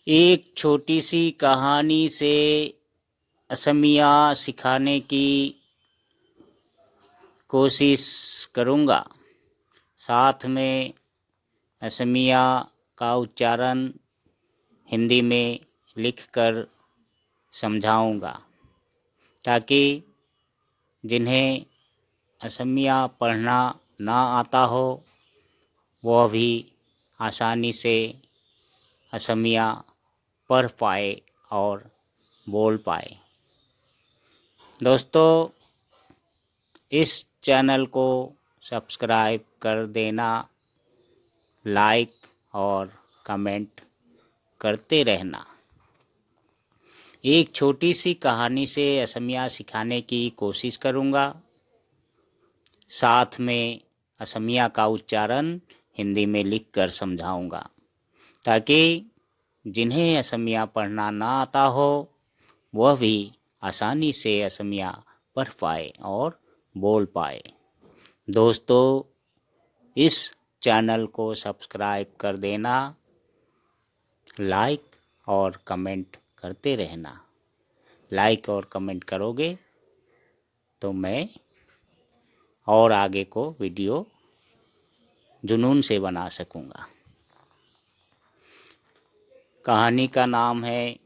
एक छोटी सी कहानी से असमिया सिखाने की कोशिश करूँगा। साथ में असमिया का उच्चारण हिंदी में लिखकर समझाऊँगा ताकि जिन्हें असमिया पढ़ना ना आता हो वह भी आसानी से असमिया पढ़ पाए और बोल पाए। दोस्तों, इस चैनल को सब्सक्राइब कर देना, लाइक और कमेंट करते रहना। एक छोटी सी कहानी से असमिया सिखाने की कोशिश करूँगा। साथ में असमिया का उच्चारण हिंदी में लिखकर समझाऊँगा ताकि जिन्हें असमिया पढ़ना ना आता हो वह भी आसानी से असमिया पढ़ पाए और बोल पाए। दोस्तों, इस चैनल को सब्सक्राइब कर देना, लाइक और कमेंट करते रहना। लाइक और कमेंट करोगे तो मैं और आगे को वीडियो जुनून से बना सकूँगा। कहानी का नाम है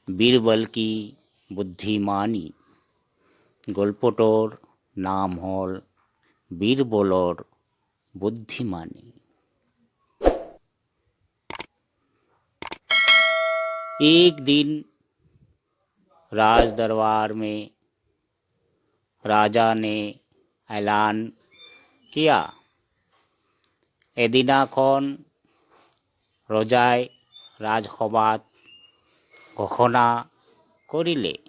बीरबल की बुद्धिमानी। गल्पटोर नाम हल बीरबलर बुद्धिमानी। एक दिन राज दरबार में राजा ने ऐलान किया, एदिनाखन रजाय राजसभात घोषणा करिले।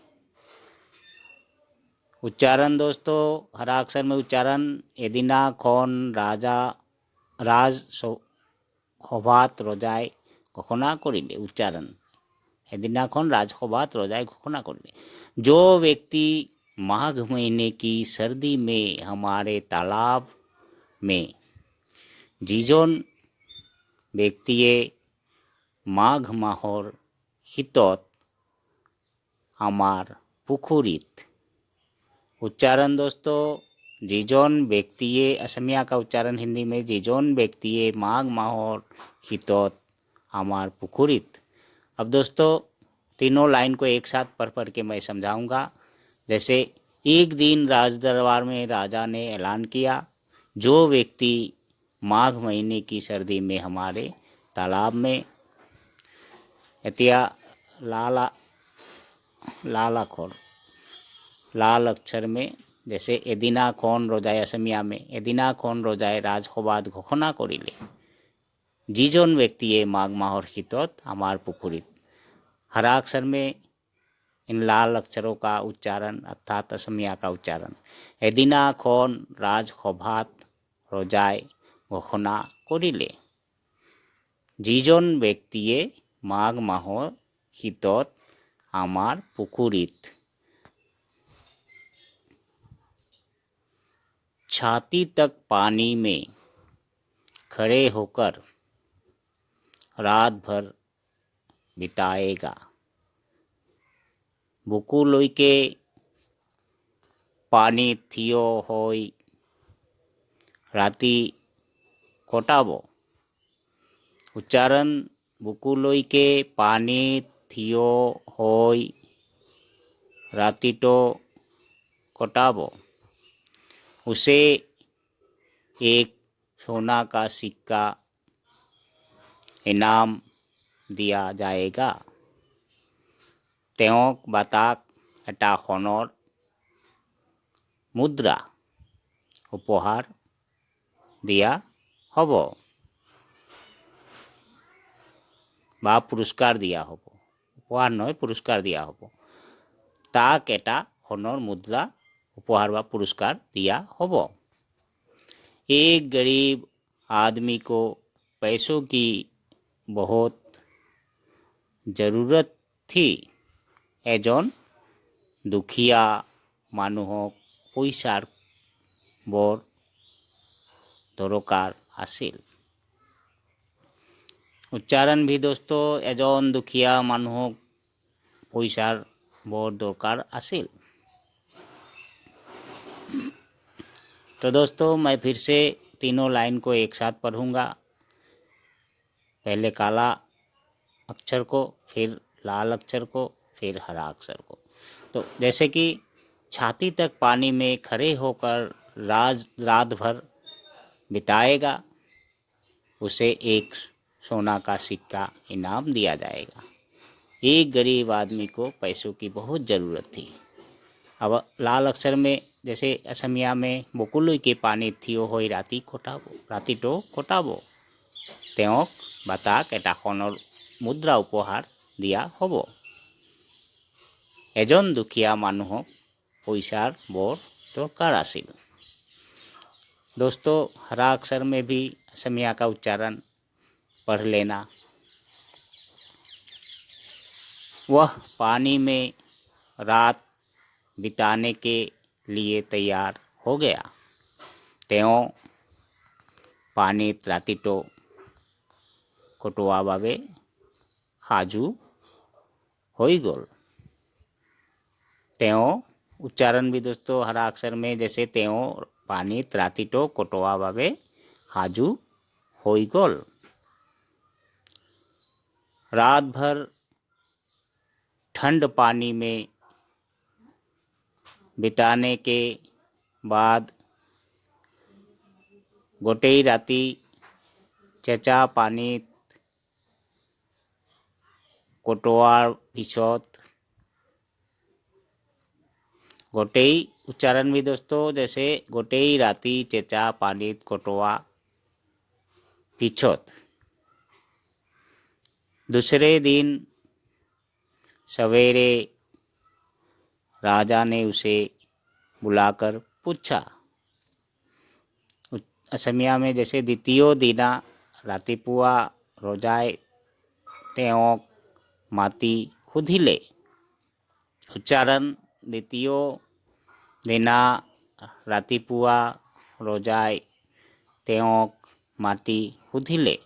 उच्चारण दोस्तों, हराक्षर में उच्चारण एदिनाखन राजसभात रजाय घोषणा करिले। उच्चारण एदिनाखन राजसभात रजाय घोषणा करिले। जो व्यक्ति माघ महीने की सर्दी में हमारे तालाब में जिजोन व्यक्तिये माघ माहर हितत आमार पुखुरीत। उच्चारण दोस्तों, जिजोन व्यक्तिये, असमिया का उच्चारण हिंदी में जिजोन व्यक्तिये माघ माहर हितत आमार पुखुरीत। अब दोस्तों, तीनों लाइन को एक साथ पढ़ के मैं समझाऊंगा। जैसे, एक दिन राज दरबार में राजा ने ऐलान किया, जो व्यक्ति माघ महीने की सर्दी में हमारे तालाब में लाल अक्षर में जैसे एदिनाखन रजाय, असमिया में एदिनाखन रजाय राजसभात घोषणा करिले। जिजोन व्यक्तिये माघ माहर हितत आमार पुखुरीत। हरा अक्षर में इन लाल अक्षरों का उच्चारण अर्थात असमिया का उच्चारण एदिनाखन राजसभात रजाय घोषणा करिले। जिजोन व्यक्तिये माघ माहर हितत आमार पुखुरीत। छाती तक पानी में खड़े होकर रात भर बिताएगा। बुकु लइके पानी थियो होय राती कटाबो। उच्चारण बुकु लइके पानी थियो होय रातीटो कटाबो। उसे एक सोना का सिक्का इनाम दिया जाएगा। तेओक बाताक एटा सोनर मुद्रा उपहार दिया हबो बा पुरस्कार दिया हबो। उपहार नय, पुरस्कार दिया हबो। ताक एटा सोनर मुद्रा उपहार व पुरस्कार दिया होबो। एक गरीब आदमी को पैसों की बहुत जरूरत थी। एजन दुखिया मानुहक पैसार बर दरकार आसिल। उच्चारण भी दोस्तों एजन दुखिया मानुहक पैसार बर दरकार आसिल। तो दोस्तों मैं फिर से तीनों लाइन को एक साथ पढ़ूंगा। पहले काला अक्षर को, फिर लाल अक्षर को, फिर हरा अक्षर को। तो जैसे कि छाती तक पानी में खड़े होकर रात भर बिताएगा, उसे एक सोना का सिक्का इनाम दिया जाएगा। एक गरीब आदमी को पैसों की बहुत ज़रूरत थी। अब लाल अक्षर में जैसे असमिया में बकुलुई के पानी थियो होई रातिटो कोटाबो तेওক बाताक एटा सोणर मुद्रा उपहार दिया हब। एजन दुखिया मानुहक पैसार बर दरकार आसिल। दोस्तों हरा अक्षर में भी असमिया का उच्चारण पढ़ लेना। वह पानी में रात बिताने के लिए तैयार हो गया। तेओ पानी रातिटो कोटवा बाबे हाजू होई गल। तेओ उच्चारण भी दोस्तों हरा अक्षर में जैसे तेओ पानी रातिटो कोटवा बाबे हाजू होई गल। रात भर ठंड पानी में बिताने के बाद गोटेई राती चेचा पानी कोटवार पिछत। गोटेई उच्चारण भी दोस्तों जैसे गोटेई राती चेचा पानी कोटवा पिछत। दूसरे दिन सवेरे राजा ने उसे बुलाकर पूछा। असमिया में जैसे द्वितीय दिना रातिपुआ रोजाए तेओक माती खुदिले। उच्चारण द्वितीय दिना रातिपुआ रोजाए तेओक माटी खुदिले।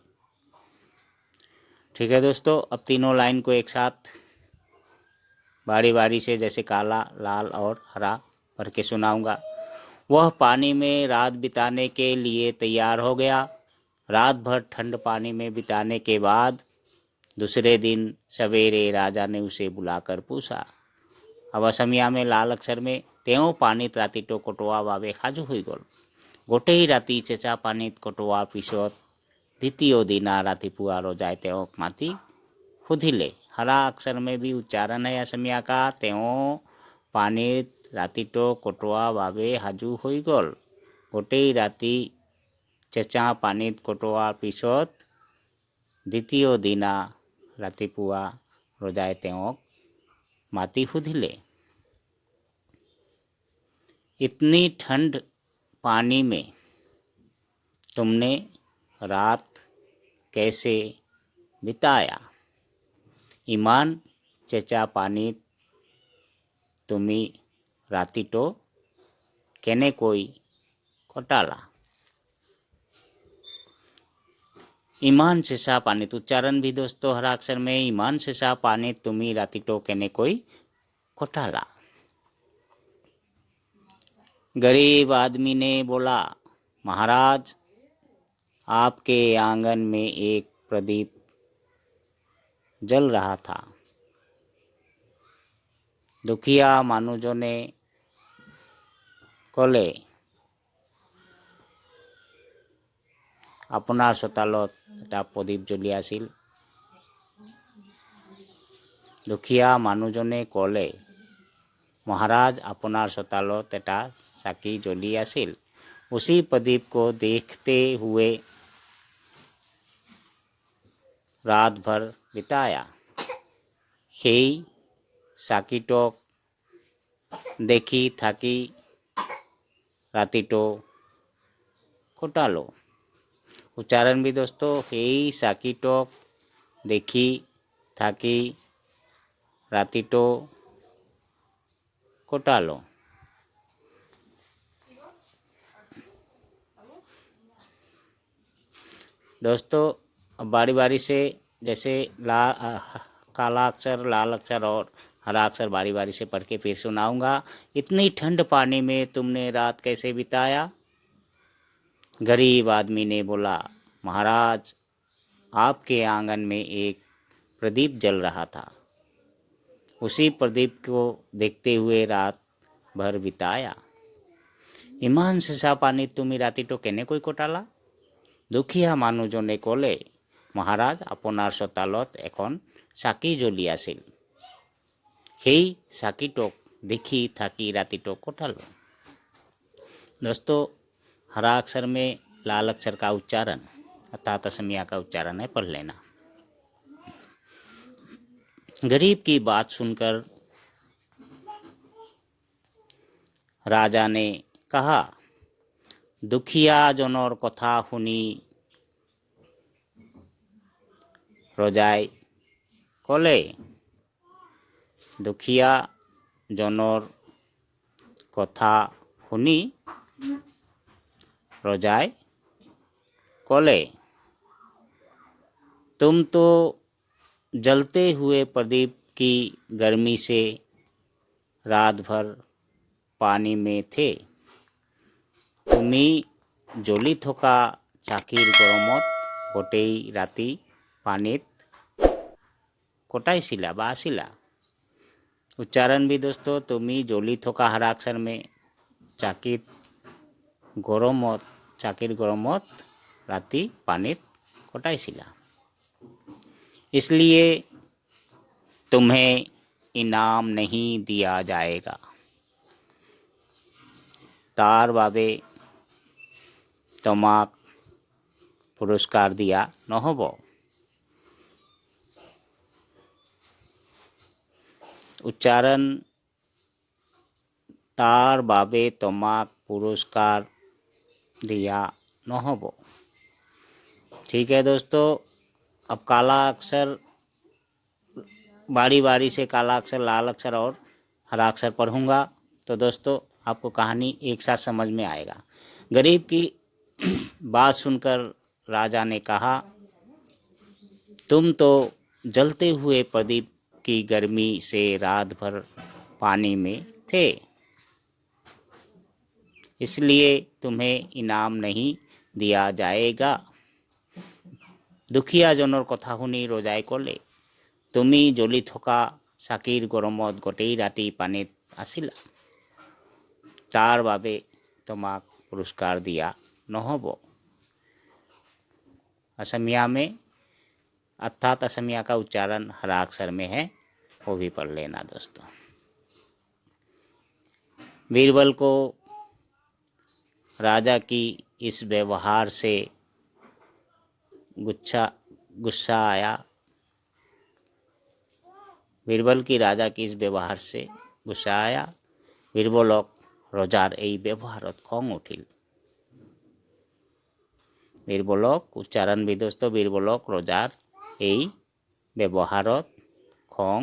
ठीक है दोस्तों, अब तीनों लाइन को एक साथ बारी बारी से जैसे काला, लाल और हरा पढ़ के सुनाऊंगा। वह पानी में रात बिताने के लिए तैयार हो गया। रात भर ठंड पानी में बिताने के बाद दूसरे दिन सवेरे राजा ने उसे बुलाकर पूछा। अब असमिया में लाल अक्षर में तेओ पानी रातिटो कोटवा बाबे हाजू हुई गल। गोटेई राति चेचा पानी कोटवा पिछत द्वितीय दिना रातिपुआ रोजाए तेओक माती खुदिले। हरा अक्षर में भी उच्चारण है असमिया का तेओ पानी रातिटो कोटवा बाबे हाजू होई गल। गोटेई राति चेचा पानी कोटवा पिछत द्वितीय दिना रातिपुआ रोजाए तेओक माती खुदिले। इतनी ठंड पानी में तुमने रात कैसे बिताया? ईमान चेचा पानी तुमी रातिटो केने कोई कोटाला। ईमान चेचा पानी उच्चारण भी दोस्तों हरा अक्षर में ईमान चेचा पानी तुमी रातिटो केने कोई कोटाला। गरीब आदमी ने बोला, महाराज आपके आंगन में एक प्रदीप जल रहा था। दुखिया मानुजों ने कले अपनार चोतालत एटा प्रदीप जलि आसिल। दुखिया मानुजने कले महाराज अपनार चोतालत एटा चाकी जलि आसिल। उसी प्रदीप को देखते हुए रात भर बिताया। সেই চাকিটক দেখি থাকি রাতিটো কটালো। उच्चारण भी दोस्तों সেই চাকিটক देखी থাকি রাতিটো কটালো। दोस्तों अब बारी बारी से जैसे काला अक्षर, लाल अक्षर और हरा अक्षर बारी बारी से पढ़ के फिर सुनाऊंगा। इतनी ठंड पानी में तुमने रात कैसे बिताया? गरीब आदमी ने बोला, महाराज आपके आंगन में एक प्रदीप जल रहा था, उसी प्रदीप को देखते हुए रात भर बिताया। इमान से पानी तुमी रातिটো केनेকৈ কটালা? দুখীয়া মানুহজনে ক'লে, মহাৰাজ আপোনাৰ চোতালত এখন চাকি জ্বলি আছিল, সেই চাকিটোক देखी থাকি रातिটো কটালো। दोस्तों, हरा अक्षर में लाल अक्षर का उच्चारण अर्थात असमिया का उच्चारण है, पढ़ लेना। गरीब की बात सुनकर राजा ने कहा, दुखिया जनर कथा शुनी रजाई कले, दुखिया जनर कथा शुनी रजाई कले, तुम तो जलते हुए प्रदीप की गर्मी से रात भर पानी में थे, तुम्हें জ্বলি থকা চাকিৰ গৰমত গোটেই ৰাতি পানীত কটাইছিলা বা আছিলা। उच्चारण भी दोस्तों, तुम्हें জ্বলি থকা हरा अक्षर में চাকিৰ গৰমত राति पानीत कटाইছিলা। इसलिए तुम्हें इनाम नहीं दिया जाएगा, तार बाबे তোমাক পুরস্কার দিয়া নহব। उच्चारण, तार बाबे তোমাক पुरस्कार दिया নহব। ठीक है दोस्तों, अब काला अक्षर बारी बारी से काला अक्षर, लाल अक्षर और हरा अक्षर पढ़ूंगा, तो दोस्तों आपको कहानी एक साथ समझ में आएगा। गरीब की बात सुनकर राजा ने कहा, तुम तो जलते हुए प्रदीप की गर्मी से रात भर पानी में थे, इसलिए तुम्हें इनाम नहीं दिया जाएगा। दुखिया जनर कथा শুনি ৰজাই ক'লে, তুমি জ্বলি থকা চাকিৰ গৰমত গোটেই ৰাতি পানীত আছিলা, তাৰ বাবে তোমাক পুৰস্কাৰ দিয়া নহব। असमिया में अर्थात असमिया का उच्चारण हरा अक्षर में है, वो भी पढ़ लेना दोस्तों। बीरबल को राजा की इस व्यवहार से गुस्सा आया। बीरबल की राजा की इस व्यवहार से गुस्सा आया। बीरबलक रजार এই व्यवहारत খং উঠিল। বীরবলক উচ্চারণ भी दोस्तों, বীরবলক रजार এই व्यवहारत খং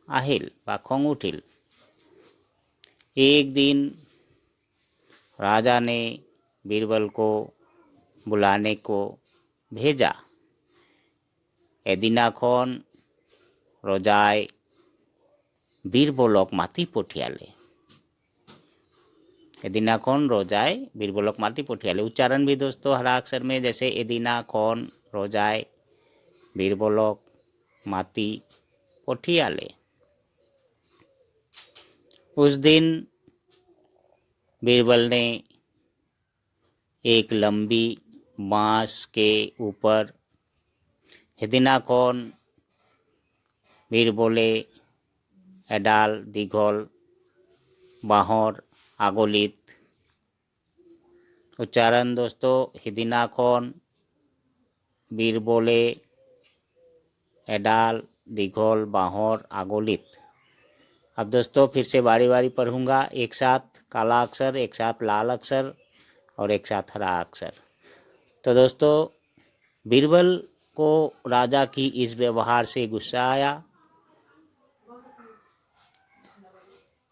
আহিল বা খং उठिल। एक दिन राजा ने बीरबल को बुलाने को भेजा। এদিনাখন रजाय बीरबलक माती पठियाले। এদিনাখন रजाय बीरबलक माटी पठियाले। उच्चारण भी दोस्तों हरा अक्षर में, जैसे এদিনাখন रजाय बीरबलक माटी पठियाले। उस दिन बीरबल ने एक लंबी बांस के ऊपर এদিনাখন बीरबले एडाल दीघल बाहर আগলিত। उच्चारण दोस्तों, সিদিনাখন बीरबले एडाल दीघल बाहर আগলিত। अब दोस्तों फिर से बारी बारी पढ़ूंगा, एक साथ काला अक्षर, एक साथ लाल अक्षर और एक साथ हरा अक्षर। तो दोस्तों, बीरबल को राजा की इस व्यवहार से गुस्सा आया।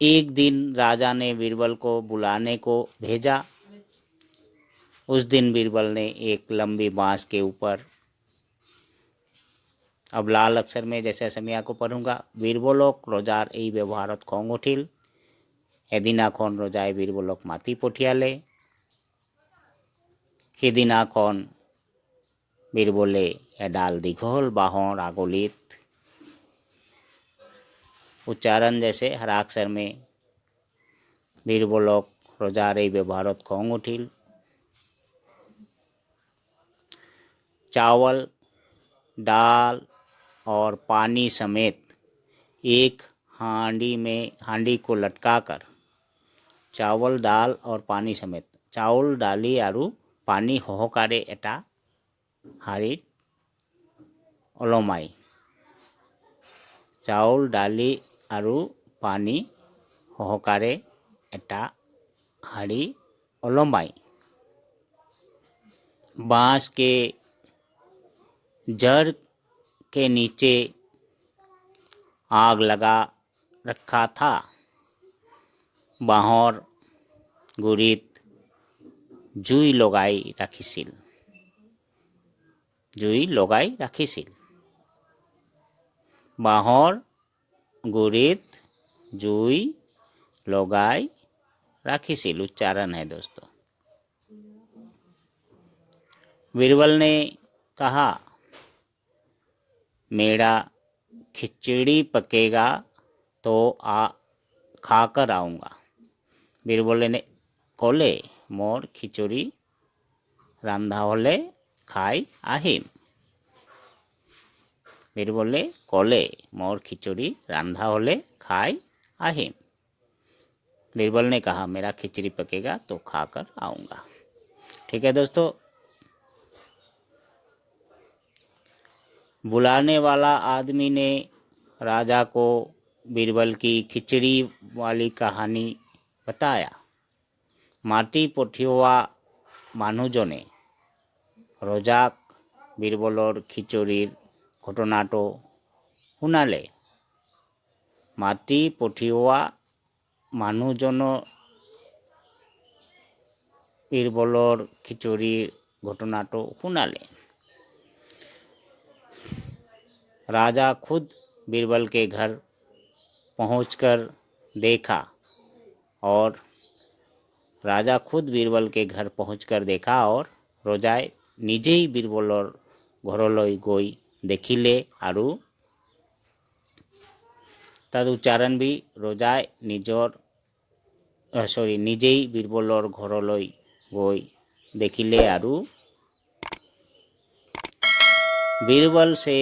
एक दिन राजा ने बीरबल को बुलाने को भेजा। उस दिन बीरबल ने एक लंबी बांस के ऊपर अब लाल अक्षर में जैसे असमिया को पढ़ूंगा। वीरबोलोक रोजार এই ব্যৱহাৰত খং উঠিল। এদিনাখন ৰজাই বীৰবলক মাতি পঠিয়ালে। সিদিনাখন বীৰবলে এডাল দীঘল বাঁহৰ আগলিত। उच्चारण जैसे हराक्षर में বীরবলক रोजार এই व्यवहारत खौं उठिल। चावल, दाल और पानी समेत एक हांडी को लटकाकर चावल दाल और पानी समेत चावल डाली आरु पानी सहकारे एटा हाड़ीत ओलमाई। चावल डाली आरु पानी सहकारे एटा हाड़ी ओलमाई। बांस के जड़ के नीचे आग लगा रखा था। बाहर गुरीत जुई लगाई राखिसिल। जुई लगाई राखिसिल। बाहर गुरीत जुई लगाई राखिसिल। उच्चारण है दोस्तों। बीरबल ने कहा, मेरा खिचड़ी पकेगा तो खाकर आऊँगा। बीरबल ने कले मोर खिचड़ी रांधा होले खाई आहिम। बीरबले कले मोर खिचड़ी रांधा होले खाई आहिम। बीरबल ने कहा, मेरा खिचड़ी पकेगा तो खाकर आऊँगा। ठीक है दोस्तों। बुलाने वाला आदमी ने राजा को बीरबल की खिचड़ी वाली कहानी बताया। माटी पठियोवा मानुजने रोजाक बीरबलर खिचड़ीर घटनाटो शुनाले। माटी पठियोवा मानुजन बीरबलर खिचड़ीर घटनाटो शुनाले। राजा खुद बीरबल के घर पहुंचकर देखा और रोजाए निजेई बीरबलर घरলৈ गई देखिले आरु तद उच्चारण भी रोजाए निजेई बीरबलर घरলৈ गई देखिले आरु बीरबल से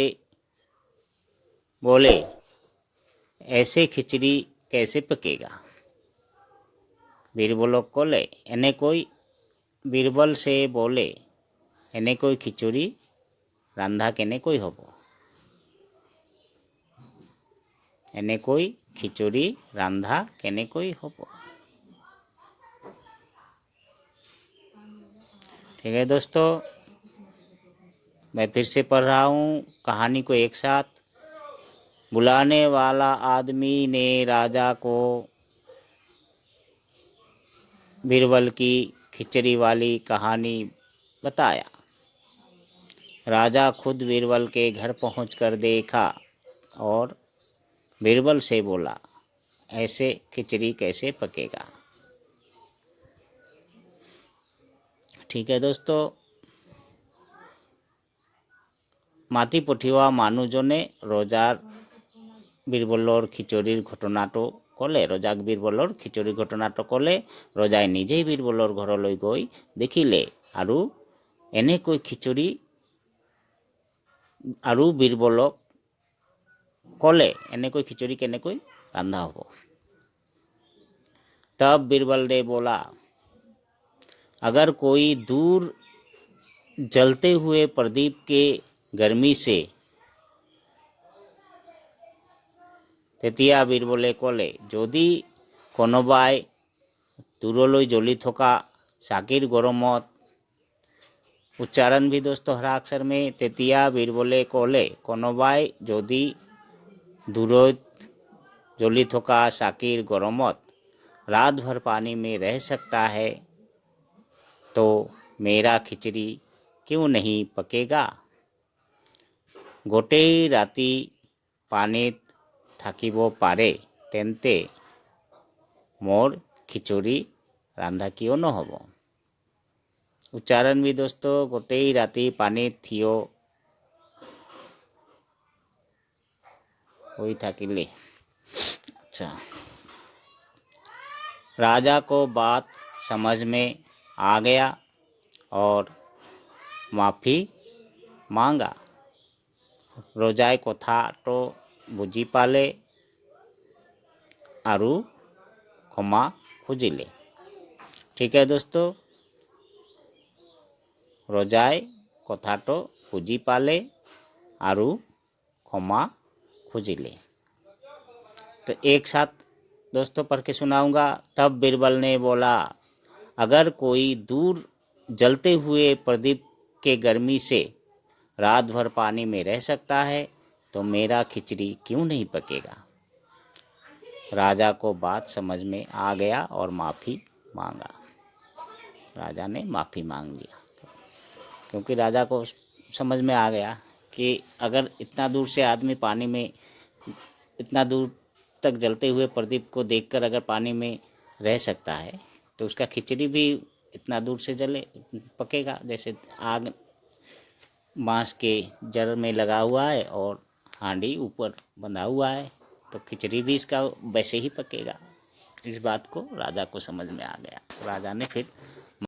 बोले, ऐसे खिचड़ी कैसे पकेगा। बीरबल कोले एने कोई बीरबल से बोले, एने कोई खिचड़ी रांधा केने कोई होबो। एने कोई खिचड़ी रांधा केने कोई होबो। ठीक है दोस्तों, मैं फिर से पढ़ रहा हूँ कहानी को एक साथ। बुलाने वाला आदमी ने राजा को बीरबल की खिचड़ी वाली कहानी बताया। राजा खुद बीरबल के घर पहुंचकर देखा और बीरबल से बोला, ऐसे खिचड़ी कैसे पकेगा। ठीक है दोस्तों। माटी पठियोवा मानुजने रोजार बीरबलर खिचड़ीर घटनाटो कले। रोजाक बीरबलर खिचड़ीर घटनाटो कले। रोजाए निजेई बीरबलर घरলৈ गई देखिले आरु एने कोई खिचड़ी आरु बीरबलक कले, एने कोई खिचड़ी केने कोई रांधा होबो। तब बीरबल ने बोला, अगर कोई दूर जलते हुए प्रदीप के गर्मी से तेतिया बीरबले कले, यदि कोनोबाय दूरলৈ जली थका चाकिर गरमत। उच्चारण भी दोस्तों हराक्षर में। तेतिया बीरबले कले, कोनोबाय यदि दूरत जली थका चाकिर गरमत रात भर पानी में रह सकता है तो मेरा खिचड़ी क्यों नहीं पकेगा। গোটেই ৰাতি পানীত থাকিব পাৰে তেন্তে মোৰ খিচুৰি ৰন্ধা কিয় নহ'ব। উচ্চাरण भी दोस्तों গোটেই ৰাতি পানীত থিয় হৈ থাকিলে। अच्छा, राजा को बात समझ में आ गया और माफ़ी मांगा। ৰজাই কথাটো বুজি পালে আৰু ক্ষমা খুজিলে। ठीक है दोस्तों, ৰজাই কথাটো বুজি পালে আৰু क्षमा खुजिले। तो एक साथ दोस्तों पढ़ के सुनाऊंगा। तब बीरबल ने बोला, अगर कोई दूर जलते हुए प्रदीप के गर्मी से रात भर पानी में रह सकता है तो मेरा खिचड़ी क्यों नहीं पकेगा। राजा को बात समझ में आ गया और माफ़ी मांगा। राजा ने माफ़ी मांग लिया, क्योंकि राजा को समझ में आ गया कि अगर इतना दूर से आदमी पानी में, इतना दूर तक जलते हुए प्रदीप को देखकर अगर पानी में रह सकता है तो उसका खिचड़ी भी इतना दूर से जले पकेगा। जैसे आग बांस के जड़ में लगा हुआ है और हांडी ऊपर बंधा हुआ है, तो खिचड़ी भी इसका वैसे ही पकेगा। इस बात को राजा को समझ में आ गया। राजा ने फिर